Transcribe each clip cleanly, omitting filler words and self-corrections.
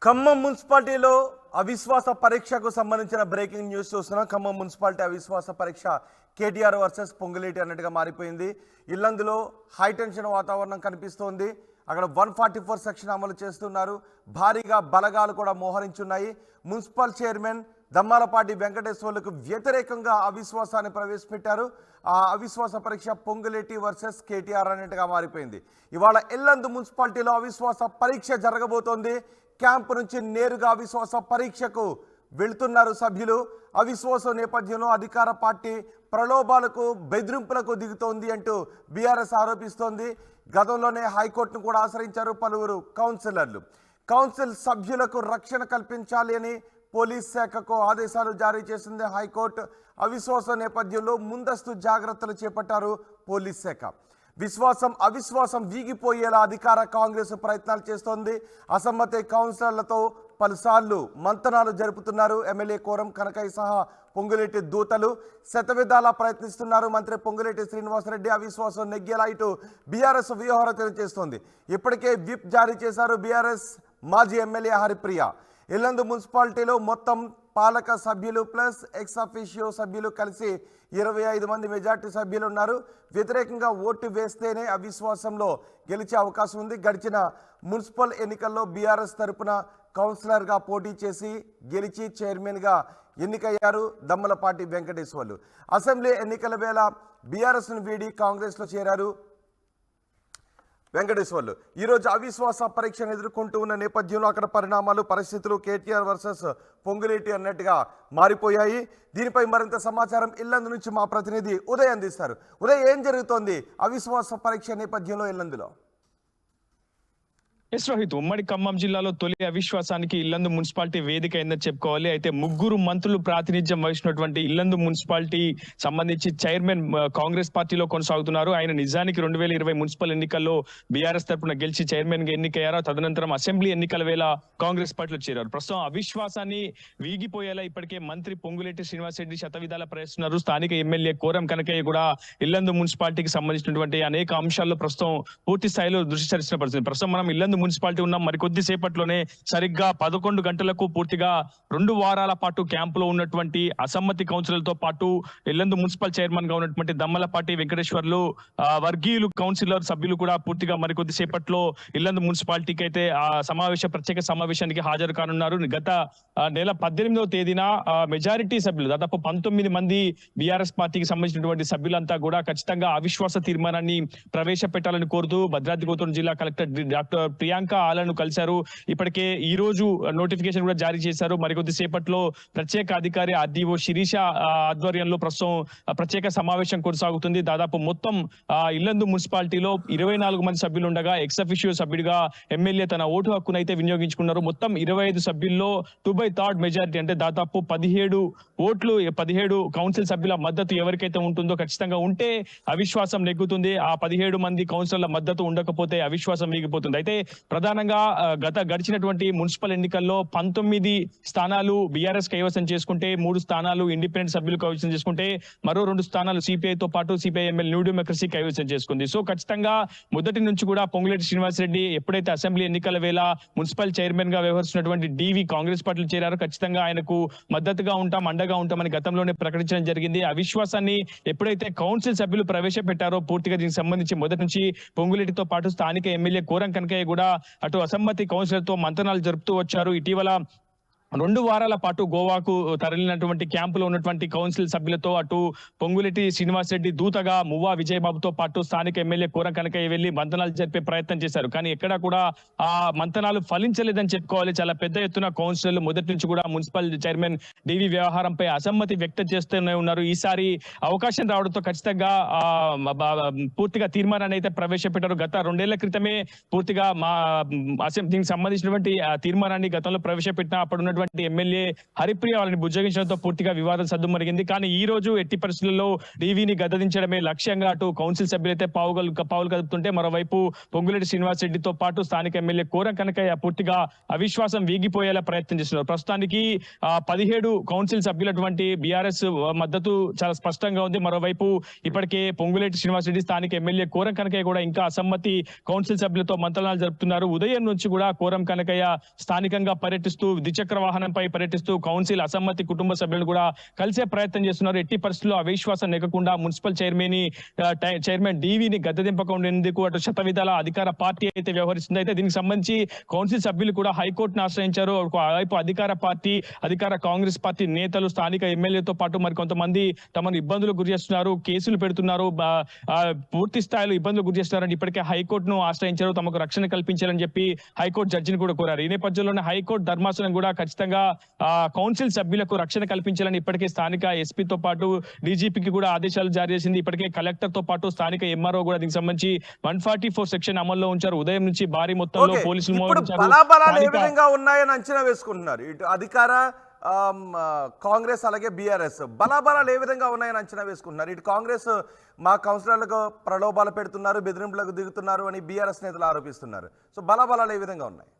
ఖమ్మం మున్సిపాలిటీలో అవిశ్వాస పరీక్షకు సంబంధించిన బ్రేకింగ్ న్యూస్ చూస్తున్నాం. ఖమ్మం మున్సిపాలిటీ అవిశ్వాస పరీక్ష కేటీఆర్ వర్సెస్ పొంగులేటి అన్నట్టుగా మారిపోయింది. ఇల్లందులో హై టెన్షన్ వాతావరణం కనిపిస్తోంది. అక్కడ 144 సెక్షన్ అమలు చేస్తున్నారు. భారీగా బలగాలు కూడా మోహరించున్నాయి. మున్సిపల్ చైర్మన్ దమ్మాలపాటి వెంకటేశ్వర్లకు వ్యతిరేకంగా అవిశ్వాసాన్ని ప్రవేశపెట్టారు. ఆ అవిశ్వాస పరీక్ష పొంగులేటి వర్సెస్ కేటీఆర్ అన్నట్టుగా మారిపోయింది. ఇవాళ ఇల్లందు మున్సిపాలిటీలో అవిశ్వాస పరీక్ష జరగబోతోంది. క్యాంపు నుంచి నేరుగా అవిశ్వాస పరీక్షకు వెళ్తున్నారు సభ్యులు. అవిశ్వాస నేపథ్యంలో అధికార పార్టీ ప్రలోభాలకు బెదిరింపులకు దిగుతోంది అంటూ బీఆర్ఎస్ ఆరోపిస్తోంది. గతంలోనే హైకోర్టును కూడా ఆశ్రయించారు పలువురు కౌన్సిలర్లు. కౌన్సిల్ సభ్యులకు రక్షణ కల్పించాలి అని పోలీస్ శాఖకు ఆదేశాలు జారీ చేసింది హైకోర్టు. అవిశ్వాస నేపథ్యంలో ముందస్తు జాగ్రత్తలు చేపట్టారు పోలీస్ శాఖ. అవిశ్వాసం వీగిపోయేలా అధికార కాంగ్రెస్ ప్రయత్నాలు చేస్తోంది. అసమ్మతి కౌన్సిలర్లతో పలుసార్లు మంతనాలు జరుపుతున్నారు. ఎమ్మెల్యే కోరం కనకయ్య సహా పొంగులేటి దూతలు శతవిధాలా ప్రయత్నిస్తున్నారు. మంత్రి పొంగులేటి శ్రీనివాసరెడ్డి అవిశ్వాసం నెగ్గేలా ఇటు బీఆర్ఎస్ వ్యూహరచన చేస్తోంది. ఇప్పటికే విప్ జారీ చేశారు బీఆర్ఎస్ మాజీ ఎమ్మెల్యే హరిప్రియ. ఇల్లందు మున్సిపాలిటీలో మొత్తం పాలక సభ్యులు ప్లస్ ఎక్స్ అఫీషియో సభ్యులు కలిసి 25 మంది మెజార్టీ సభ్యులు ఉన్నారు. వ్యతిరేకంగా ఓటు వేస్తేనే అవిశ్వాసంలో గెలిచే అవకాశం ఉంది. గడిచిన మున్సిపల్ ఎన్నికల్లో బీఆర్ఎస్ తరపున కౌన్సిలర్గా పోటీ చేసి గెలిచి చైర్మన్గా ఎన్నికయ్యారు దమ్మలపాటి వెంకటేశ్వర్లు. అసెంబ్లీ ఎన్నికల వేళ బీఆర్ఎస్ను వీడి కాంగ్రెస్లో చేరారు వెంకటేశ్వర్లు. ఈరోజు అవిశ్వాస పరీక్షను ఎదుర్కొంటూ ఉన్న నేపథ్యంలో అక్కడ పరిణామాలు పరిస్థితులు కేటీఆర్ వర్సెస్ పొంగులేటి అన్నట్టుగా మారిపోయాయి. దీనిపై మరింత సమాచారం ఇల్లందు నుంచి మా ప్రతినిధి ఉదయ్ అందిస్తారు. ఉదయ్, ఏం జరుగుతోంది అవిశ్వాస పరీక్ష నేపథ్యంలో ఇల్లందులో? రోహిత్, ఉమ్మడి ఖమ్మం జిల్లాలో తొలి అవిశ్వాసానికి ఇల్లందు మున్సిపాలిటీ వేదిక అయిందని చెప్పుకోవాలి. అయితే ముగ్గురు మంత్రులు ప్రాతినిధ్యం వహించినటువంటి ఇల్లందు మున్సిపాలిటీ సంబంధించి చైర్మన్ కాంగ్రెస్ పార్టీలో కొనసాగుతున్నారు. ఆయన నిజానికి 2020 మున్సిపల్ ఎన్నికల్లో బీఆర్ఎస్ తరఫున గెలిచి చైర్మన్ గా ఎన్నికయ్యారు. తదనంతరం అసెంబ్లీ ఎన్నికల వేళ కాంగ్రెస్ పార్టీలో చేరారు. ప్రస్తుతం అవిశ్వాసాన్ని వీగిపోయేలా ఇప్పటికే మంత్రి పొంగులేటి శ్రీనివాసరెడ్డి శతవిధాలా ప్రయత్నిస్తున్నారు. స్థానిక ఎమ్మెల్యే కోరం కనకయ్య కూడా ఇల్లందు మున్సిపాలిటీకి సంబంధించినటువంటి అనేక అంశాల్లో ప్రస్తుతం పూర్తి స్థాయిలో దృష్టి సారిస్తున్న పరిస్థితి. ప్రస్తుతం మనం ఇల్లందు మున్సిపాలిటీ ఉన్నాం. మరికొద్ది సేపట్లోనే సరిగ్గా 11 గంటలకు పూర్తిగా 2 వారాల పాటు క్యాంపులో ఉన్నటువంటి అసమ్మతి కౌన్సిలర్లతో పాటు ఇల్లందు మున్సిపల్ చైర్మన్ గా ఉన్నటువంటి దమ్మలపాటి వెంకటేశ్వర్లు వర్గీయులు కౌన్సిలర్ సభ్యులు కూడా పూర్తిగా మరికొద్ది సేపట్లో ఇల్లందు మున్సిపాలిటీకి అయితే ప్రత్యేక సమావేశానికి హాజరు కానున్నారు. గత నెల 18వ తేదీన మెజారిటీ సభ్యులు దాదాపు 19 మంది బీఆర్ఎస్ పార్టీకి సంబంధించినటువంటి సభ్యులంతా కూడా ఖచ్చితంగా అవిశ్వాస తీర్మానాన్ని ప్రవేశపెట్టాలని కోరుతూ భద్రాద్రి కొత్తగూడెం జిల్లా కలెక్టర్ డాక్టర్ ప్రియాంక ఆలను కలిశారు. ఇప్పటికే ఈ రోజు నోటిఫికేషన్ కూడా జారీ చేశారు. మరికొద్ది సేపట్లో ప్రత్యేక అధికారి ఆర్డీఓ శిరీష ఆధ్వర్యంలో ప్రస్తుతం ప్రత్యేక సమావేశం కొనసాగుతుంది. దాదాపు మొత్తం ఇల్లందు మున్సిపాలిటీలో 24 మంది సభ్యులు ఉండగా ఎక్స్ అఫీషియో సభ్యుడిగా ఎమ్మెల్యే తన ఓటు హక్కును అయితే వినియోగించుకున్నారు. మొత్తం 25 సభ్యుల్లో 2/3 మెజారిటీ అంటే దాదాపు 17 కౌన్సిల్ సభ్యుల మద్దతు ఎవరికైతే ఉంటుందో ఖచ్చితంగా ఉంటే అవిశ్వాసం నెగ్గుతుంది. ఆ 17 మంది కౌన్సిలర్ల మద్దతు ఉండకపోతే అవిశ్వాసం మిగిపోతుంది. అయితే ప్రధానంగా గడిచినటువంటి మున్సిపల్ ఎన్నికల్లో 19 స్థానాలు బీఆర్ఎస్ కైవసం చేసుకుంటే 3 స్థానాలు ఇండిపెండెంట్ సభ్యులు కైవసం చేసుకుంటే మరో 2 స్థానాలు సిపిఐతో పాటు సిపిఐఎంఎల్ న్యూ డెమోక్రసీ కైవసం చేసుకుంది. సో ఖచ్చితంగా మొదటి నుంచి కూడా పొంగులేటి శ్రీనివాసరెడ్డి ఎప్పుడైతే అసెంబ్లీ ఎన్నికల వేళ మున్సిపల్ చైర్మన్ గా వ్యవహరిస్తున్నటువంటి డివి కాంగ్రెస్ పార్టీలు చేరారో ఖచ్చితంగా ఆయనకు మద్దతుగా ఉంటాం, అండగా ఉంటామని గతంలోనే ప్రకటించడం జరిగింది. అవిశ్వాసాన్ని ఎప్పుడైతే కౌన్సిల్ సభ్యులు ప్రవేశపెట్టారో పూర్తిగా దీనికి సంబంధించి మొదటి నుంచి పొంగులేటితో పాటు స్థానిక ఎమ్మెల్యే కోరం కనకయ్య కూడా అటు అసమ్మతి కౌన్సిలర్తో మంతనాలు జరుపుతూ వచ్చారు. ఇటీవల 2 వారాల పాటు గోవాకు తరలినటువంటి క్యాంపులో ఉన్నటువంటి కౌన్సిల్ సభ్యులతో అటు పొంగులేటి శ్రీనివాసరెడ్డి దూతగా మువ్వా విజయబాబుతో పాటు స్థానిక ఎమ్మెల్యే కోరం కనకయ్య వెళ్లి మంతనాలు జరిపే ప్రయత్నం చేశారు. కానీ ఎక్కడా కూడా ఆ మంతనాలు ఫలించలేదని చెప్పుకోవాలి. చాలా పెద్ద ఎత్తున కౌన్సిలర్లు మొదటి నుంచి కూడా మున్సిపల్ చైర్మన్ డివి వ్యవహారంపై అసమ్మతి వ్యక్తం చేస్తూనే ఉన్నారు. ఈసారి అవకాశం రావడంతో ఖచ్చితంగా పూర్తిగా తీర్మానాన్ని అయితే ప్రవేశపెట్టారు. గత 2 ఏళ్ల క్రితమే పూర్తిగా దీనికి సంబంధించినటువంటి తీర్మానాన్ని గతంలో ప్రవేశపెట్టిన అప్పుడు ఉన్నటువంటి ఎమ్మెల్యే హరిప్రియ వాళ్ళని బుజ్జగించడంతో పూర్తిగా వివాదం సద్దుమరిగింది. కానీ ఈ రోజు ఎట్టి పరిస్థితుల్లో డీవీని గద్దదించడమే లక్ష్యంగా అటు కౌన్సిల్ సభ్యులైతే పావులు కదుపుతుంటే, మరోవైపు పొంగులేటి శ్రీనివాస్ రెడ్డితో పాటు స్థానిక ఎమ్మెల్యే కోరం కనకయ్య పూర్తిగా అవిశ్వాసం వీగిపోయేలా ప్రయత్నం చేస్తున్నారు. ప్రస్తుతానికి 17 కౌన్సిల్ సభ్యులటువంటి బీఆర్ఎస్ మద్దతు చాలా స్పష్టంగా ఉంది. మరోవైపు ఇప్పటికే పొంగులేటి శ్రీనివాస్ రెడ్డి, స్థానిక ఎమ్మెల్యే కోరం కనకయ్య కూడా ఇంకా అసమ్మతి కౌన్సిల్ సభ్యులతో మంత్రాలు జరుపుతున్నారు. ఉదయం నుంచి కూడా కోరం కనకయ్య స్థానికంగా పర్యటిస్తూ, ద్విచక్ర వాహనంపై పర్యటిస్తూ కౌన్సిల్ అసమ్మతి కుటుంబ సభ్యులను కూడా కలిసే ప్రయత్నం చేస్తున్నారు. ఎట్టి పరిస్థితుల్లో అవిశ్వాసం నెగ్గకుండా మున్సిపల్ చైర్మన్ డీవీని గద్దెదింపకుండేందుకు అటు శతవిధాల అధికార పార్టీ అయితే వ్యవహరిస్తుంది. అయితే దీనికి సంబంధించి కౌన్సిల్ సభ్యులు కూడా హైకోర్టును ఆశ్రయించారు. ఒకవైపు అధికార కాంగ్రెస్ పార్టీ నేతలు, స్థానిక ఎమ్మెల్యేతో పాటు మరి కొంతమంది తమను ఇబ్బందులకు గురి చేస్తున్నారు, కేసులు పెడుతున్నారు, పూర్తి స్థాయిలో ఇబ్బందులు గురి చేస్తున్నారని ఇప్పటికే హైకోర్టును ఆశ్రయించారు. తమకు రక్షణ కల్పించాలని చెప్పి హైకోర్టు జడ్జిని కూడా కోరారు. ఈ నేపథ్యంలోనే హైకోర్టు ధర్మాసనం కూడా ఖచ్చితంగా కౌన్సిల్ సభ్యులకు రక్షణ కల్పించాలని ఇప్పటికే స్థానిక ఎస్పీతో పాటు డీజీపీకి కూడా ఆదేశాలు జారీ చేసింది. ఇప్పటికే కలెక్టర్ తో పాటు స్థానిక ఎంఆర్ఓ కూడా దీనికి సంబంధించి 144 సెక్షన్ అమల్లో ఉంచారు. ఉదయం నుంచి భారీ మొత్తంలో పోలీసులు బలాబలాలు ఏ విధంగా ఉన్నాయని అంచనా వేసుకుంటున్నారు. ఇటు అధికార కాంగ్రెస్ అలాగే బీఆర్ఎస్ బలాబలాలు ఏ విధంగా ఉన్నాయని అంచనా వేసుకుంటున్నారు. ఇటు కాంగ్రెస్ మా కౌన్సిలర్లకు ప్రలోభాలు పెడుతున్నారు, బెదిరింపులకు దిగుతున్నారు అని బీఆర్ఎస్ నేతలు ఆరోపిస్తున్నారు. సో బలాబలాలు ఏ విధంగా ఉన్నాయి?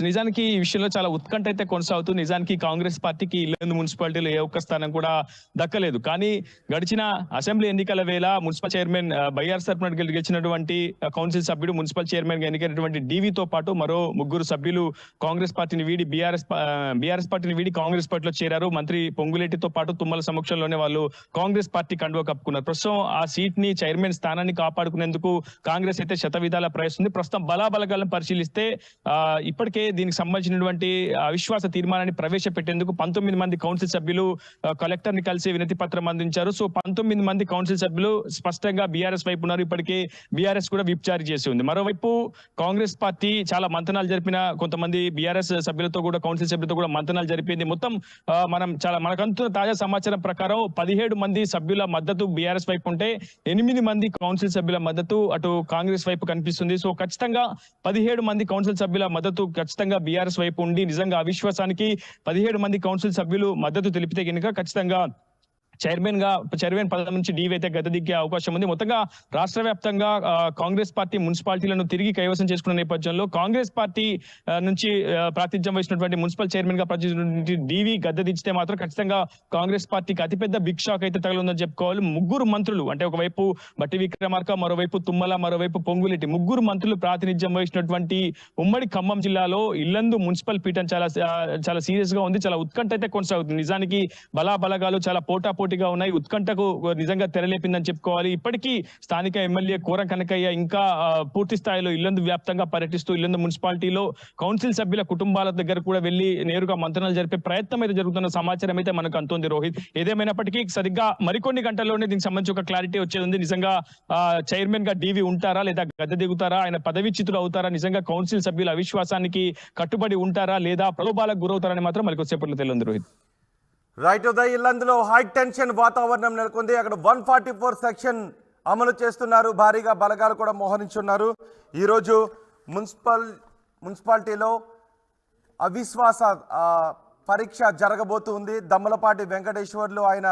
నిజానికి ఈ విషయంలో చాలా ఉత్కంఠ అయితే కొనసాగుతుంది. నిజానికి కాంగ్రెస్ పార్టీకి ఇల్లందు మున్సిపాలిటీలో ఏ ఒక్క స్థానం కూడా దక్కలేదు. కానీ గడిచిన అసెంబ్లీ ఎన్నికల వేళ మున్సిపల్ చైర్మన్ బైఆర్ తరపున గెలిచినటువంటి కౌన్సిల్ సభ్యుడు, మున్సిపల్ చైర్మన్ గా ఎన్నికైనటువంటి డీవీతో పాటు మరో 3 సభ్యులు కాంగ్రెస్ పార్టీని వీడి బీఆర్ఎస్ పార్టీని వీడి కాంగ్రెస్ పార్టీలో చేరారు. మంత్రి పొంగులేటితో పాటు తుమ్మల సమక్షంలోనే వాళ్ళు కాంగ్రెస్ పార్టీ కండువా కప్పుకున్నారు. ప్రస్తుతం ఆ సీట్ ని, చైర్మన్ స్థానాన్ని కాపాడుకునేందుకు కాంగ్రెస్ అయితే శతవిధాల ప్రయత్నిస్తుంది. ప్రస్తుతం బలాబలగాలను పరిశీలిస్తే ఇప్పటికే దీనికి సంబంధించినటువంటి అవిశ్వాస తీర్మానాన్ని ప్రవేశపెట్టేందుకు 19 మంది కౌన్సిల్ సభ్యులు కలెక్టర్ ని కలిసి వినతి పత్రం అందించారు. సో 19 మంది కౌన్సిల్ సభ్యులు స్పష్టంగా బీఆర్ఎస్ వైపు ఉన్నారు. ఇప్పటికే బీఆర్ఎస్ కూడా విప్ జారీ చేసి ఉంది. మరోవైపు కాంగ్రెస్ పార్టీ చాలా మంతనాలు జరిపిన కొంతమంది బీఆర్ఎస్ సభ్యులతో కూడా, కౌన్సిల్ సభ్యులతో కూడా మంతనాలు జరిపింది. మొత్తం మనకంతున్న తాజా సమాచారం ప్రకారం 17 మంది సభ్యుల మద్దతు బీఆర్ఎస్ వైపు ఉంటే 8 మంది కౌన్సిల్ సభ్యుల మద్దతు అటు కాంగ్రెస్ వైపు కనిపిస్తుంది. సో ఖచ్చితంగా 17 మంది కౌన్సిల్ సభ్యుల మద్దతు ఖచ్చితంగా బీఆర్ఎస్ వైపు ఉండి నిజంగా అవిశ్వాసానికి 17 మంది కౌన్సిల్ సభ్యులు మద్దతు తెలిపితే కనుక ఖచ్చితంగా చైర్మన్ పదవి నుంచి డీవీ అయితే గద్దెదిగే అవకాశం ఉంది. మొత్తంగా రాష్ట్ర వ్యాప్తంగా కాంగ్రెస్ పార్టీ మున్సిపాలిటీలను తిరిగి కైవసం చేసుకున్న నేపథ్యంలో కాంగ్రెస్ పార్టీ నుంచి ప్రాతినిధ్యం వహించినటువంటి మున్సిపల్ చైర్మన్ గా ప్రాతినిధ్యం డీవీ గద్దెదించితే మాత్రం ఖచ్చితంగా కాంగ్రెస్ పార్టీకి అతిపెద్ద బిగ్ షాక్ అయితే తగలుందని చెప్పుకోవాలి. 3 మంత్రులు అంటే ఒకవైపు బట్టి విక్రమార్క, మరోవైపు తుమ్మల, మరోవైపు పొంగులేటి 3 మంత్రులు ప్రాతినిధ్యం వహించినటువంటి ఉమ్మడి ఖమ్మం జిల్లాలో ఇల్లందు మున్సిపల్ పీఠం చాలా సీరియస్ గా ఉంది. చాలా ఉత్కంఠ అయితే కొనసాగుతుంది. నిజానికి బలాబలగాలు చాలా పోటాపోటీగా ఉన్నాయి. ఉత్కంఠకు నిజంగా తెరలేపిందని చెప్పుకోవాలి. ఇప్పటికీ స్థానిక ఎమ్మెల్యే కోరం కనకయ్య ఇంకా పూర్తి స్థాయిలో ఇల్లందు వ్యాప్తంగా పర్యటిస్తూ ఇల్లందు మున్సిపాలిటీలో కౌన్సిల్ సభ్యుల కుటుంబాల దగ్గర కూడా వెళ్లి నేరుగా మంత్రాలు జరిపే ప్రయత్నం అయితే జరుగుతున్న సమాచారం అయితే మనకు అంతోంది రోహిత్. ఏదేమైనప్పటికీ సరిగ్గా మరికొన్ని గంటల్లోనే దీనికి సంబంధించి ఒక క్లారిటీ వచ్చేది ఉంది. నిజంగా చైర్మన్ గా డీవీ ఉంటారా లేదా గద్దె దిగుతారా, ఆయన పదవిచ్యుతులు అవుతారా, నిజంగా కౌన్సిల్ సభ్యుల అవిశ్వాసానికి కట్టుబడి ఉంటారా లేదా ప్రలోభాలకు గురవుతారని మాత్రం మనకు వచ్చేపట్లో తెలియదు రోహిత్. రైట్ ఉదయ్, ఇల్లందులో హై టెన్షన్ వాతావరణం నెలకొంది. అక్కడ 144 సెక్షన్ అమలు చేస్తున్నారు. భారీగా బలగాలు కూడా మోహరించున్నారు. ఈరోజు మున్సిపాలిటీలో అవిశ్వాస పరీక్ష జరగబోతుంది. దమ్మలపాటి వెంకటేశ్వర్లు ఆయన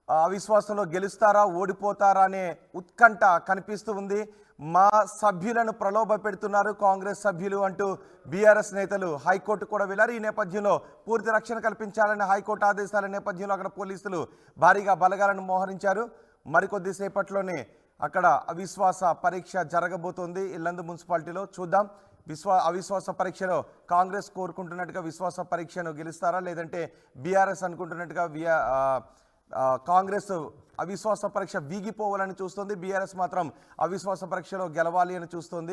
అవిశ్వాసంలో గెలుస్తారా, ఓడిపోతారా అనే ఉత్కంఠ కనిపిస్తూ ఉంది. మా సభ్యులను ప్రలోభ పెడుతున్నారు కాంగ్రెస్ సభ్యులు అంటూ బీఆర్ఎస్ నేతలు హైకోర్టు కూడా వెళ్ళారు. ఈ నేపథ్యంలో పూర్తి రక్షణ కల్పించాలని హైకోర్టు ఆదేశాల నేపథ్యంలో అక్కడ పోలీసులు భారీగా బలగాలను మోహరించారు. మరికొద్ది సేపట్లోనే అక్కడ అవిశ్వాస పరీక్ష జరగబోతోంది ఇల్లందు మున్సిపాలిటీలో. చూద్దాం, అవిశ్వాస పరీక్షలో కాంగ్రెస్ కోరుకుంటున్నట్టుగా విశ్వాస పరీక్షను గెలుస్తారా, లేదంటే బీఆర్ఎస్ అనుకుంటున్నట్టుగా కాంగ్రెస్ అవిశ్వాస పరీక్ష వీగిపోవాలని చూస్తుంది. బీఆర్ఎస్ మాత్రం అవిశ్వాస పరీక్షలో గెలవాలి అని చూస్తుంది.